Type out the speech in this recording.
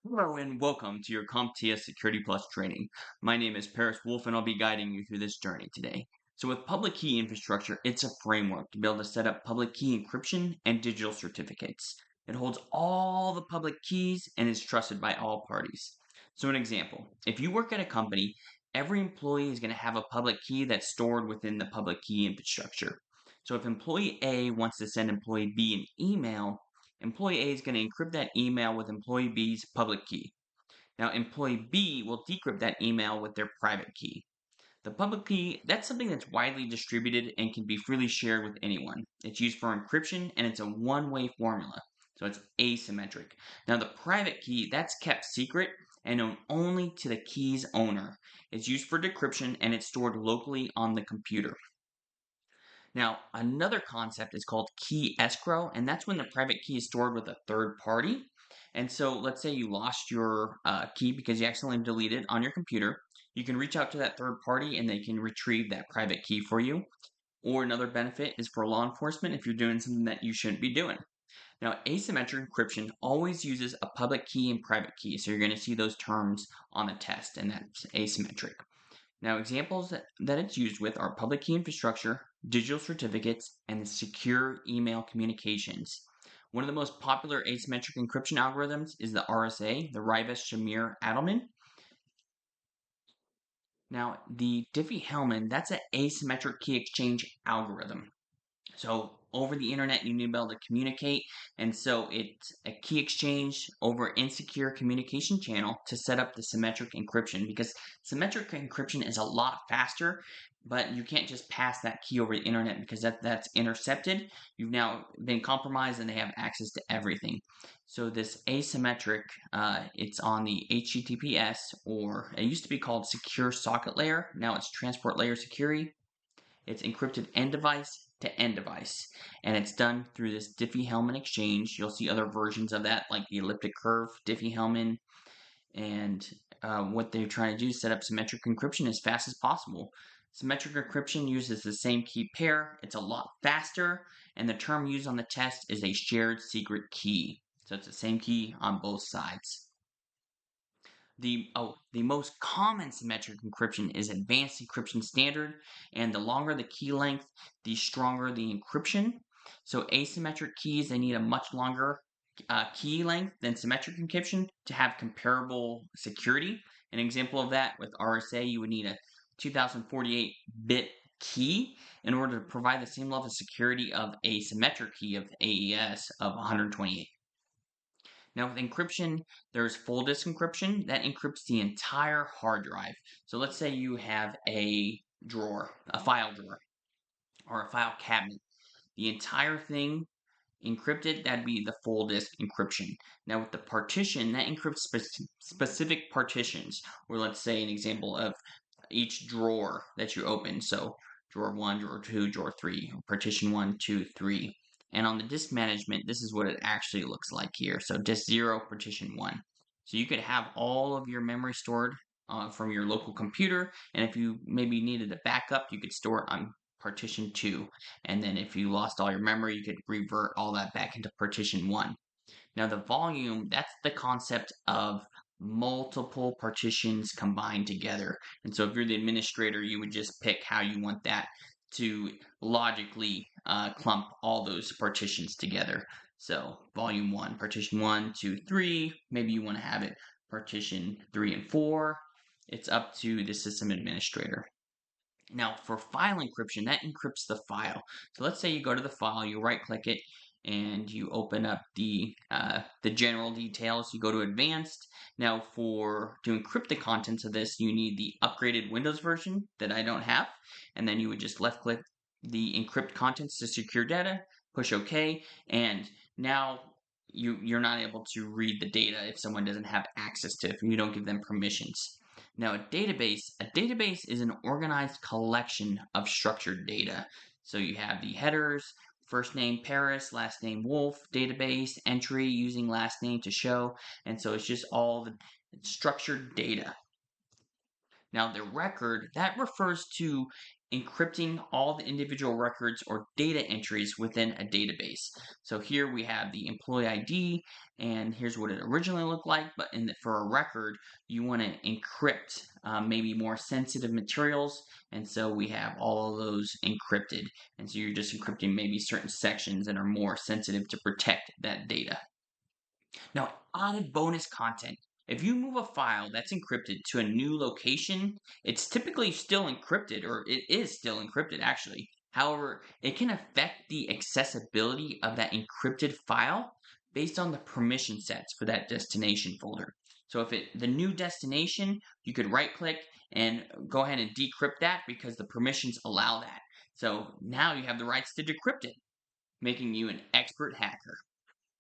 Hello and welcome to your Comptia Security Plus training. My name is Paris Wolf and I'll be guiding you through this journey today. So with public key infrastructure, it's a framework to be able to set up public key encryption and digital certificates. It holds all the public keys and is trusted by all parties. So an example, if you work at a company, every employee is going to have a public key that's stored within the public key infrastructure. So if employee A wants to send employee B an email, employee A is going to encrypt that email with employee B's public key. Now, employee B will decrypt that email with their private key. The public key, that's something that's widely distributed and can be freely shared with anyone. It's used for encryption and it's a one-way formula, so it's asymmetric. Now, the private key, that's kept secret and known only to the key's owner. It's used for decryption and it's stored locally on the computer. Now, another concept is called key escrow, and that's when the private key is stored with a third party. And so, let's say you lost your key because you accidentally deleted it on your computer. You can reach out to that third party and they can retrieve that private key for you. Or another benefit is for law enforcement if you're doing something that you shouldn't be doing. Now, asymmetric encryption always uses a public key and private key. So you're going to see those terms on the test, and that's asymmetric. Now, examples that it's used with are public key infrastructure, digital certificates, and secure email communications. One of the most popular asymmetric encryption algorithms is the RSA, the Ribas-Shamir-Adleman. Now, the Diffie-Hellman, that's an asymmetric key exchange algorithm. So over the internet, you need to be able to communicate, and so it's a key exchange over insecure communication channel to set up the symmetric encryption, because symmetric encryption is a lot faster, but you can't just pass that key over the internet because that's intercepted. You've now been compromised and they have access to everything. So this asymmetric, it's on the HTTPS, or it used to be called secure socket layer. Now it's transport layer security. It's encrypted end device to end device, and it's done through this Diffie-Hellman exchange. You'll see other versions of that, like the elliptic curve, Diffie-Hellman, and what they're trying to do is set up symmetric encryption as fast as possible. Symmetric encryption uses the same key pair. It's a lot faster, and the term used on the test is a shared secret key. So it's the same key on both sides. The most common symmetric encryption is advanced encryption standard, and the longer the key length, the stronger the encryption. So asymmetric keys, they need a much longer key length than symmetric encryption to have comparable security. An example of that with RSA, you would need a 2048-bit key in order to provide the same level of security of a symmetric key of AES of 128. Now with encryption, there's full disk encryption that encrypts the entire hard drive. So let's say you have a drawer, a file drawer, or a file cabinet. The entire thing encrypted, that'd be the full disk encryption. Now with the partition, that encrypts specific partitions, or let's say an example of each drawer that you open. So drawer 1, drawer 2, drawer 3, partition 1, 2, 3. And on the disk management, this is what it actually looks like here. So disk 0, partition 1. So you could have all of your memory stored from your local computer, and if you maybe needed a backup, you could store it on partition 2. And then if you lost all your memory, you could revert all that back into partition 1. Now the volume, that's the concept of multiple partitions combined together. And so if you're the administrator, you would just pick how you want that to logically clump all those partitions together. So volume 1, partition 1, 2, 3, maybe you want to have it partition 3 and 4. It's up to the system administrator. Now, for file encryption, that encrypts the file. So let's say you go to the file, you right-click it, and you open up the general details. You go to advanced. Now, to encrypt the contents of this, you need the upgraded Windows version that I don't have, and then you would just left-click the encrypt contents to secure data, push OK, and now you're not able to read the data if someone doesn't have access to it, if you don't give them permissions. Now, a database is an organized collection of structured data. So you have the headers, first name Paris, last name Wolf, database, entry using last name to show, and so it's just all the structured data. Now, the record, that refers to encrypting all the individual records or data entries within a database. So here we have the employee ID, and here's what it originally looked like. But for a record, you want to encrypt maybe more sensitive materials, and so we have all of those encrypted. And so you're just encrypting maybe certain sections that are more sensitive to protect that data. Now, added bonus content. If you move a file that's encrypted to a new location, it's typically still encrypted, or it is still encrypted actually. However, it can affect the accessibility of that encrypted file based on the permission sets for that destination folder. So if the new destination, you could right click and go ahead and decrypt that because the permissions allow that. So now you have the rights to decrypt it, making you an expert hacker.